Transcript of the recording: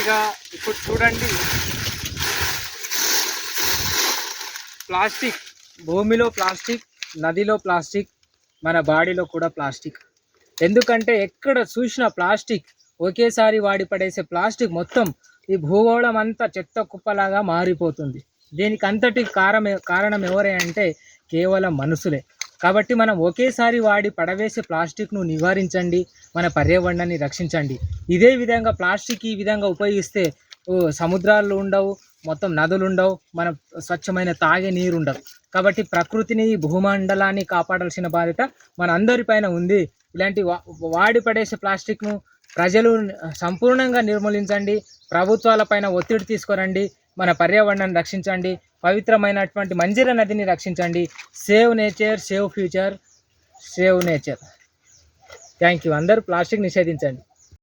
ఇక ఇప్పుడు చూడండి, ప్లాస్టిక్, భూమిలో ప్లాస్టిక్, నదిలో ప్లాస్టిక్, మన బాడీలో కూడా ప్లాస్టిక్. ఎందుకంటే ఎక్కడ చూసినా ప్లాస్టిక్, ఒకేసారి వాడి పడేసే ప్లాస్టిక్ మొత్తం ఈ భూగోళం అంతా చెత్త కుప్పలాగా మారిపోతుంది. దీనికి అంతటి కారణం ఎవరే అంటే కేవలం మనుషులే. కాబట్టి మనం ఒకేసారి వాడి పడవేసే ప్లాస్టిక్ను నివారించండి, మన పర్యావరణాన్ని రక్షించండి. ఇదే విధంగా ప్లాస్టిక్ ఈ విధంగా ఉపయోగిస్తే సముద్రాలు ఉండవు, మొత్తం నదులు ఉండవు, మన స్వచ్ఛమైన తాగే నీరు ఉండదు. కాబట్టి ప్రకృతిని, భూమండలాన్ని కాపాడాల్సిన బాధ్యత మన అందరిపైన ఉంది. ఇలాంటి వాడి పడేసే ప్లాస్టిక్ను ప్రజలు సంపూర్ణంగా నిర్మూలించండి, ప్రభుత్వాలపైన ఒత్తిడి తీసుకురండి, మన పర్యావరణాన్ని రక్షించండి, పవిత్రమైనటువంటి మంజీర నదిని రక్షించండి. Save nature, save future, save nature. Thank you. అందరూ ప్లాస్టిక్ నిషేధించండి.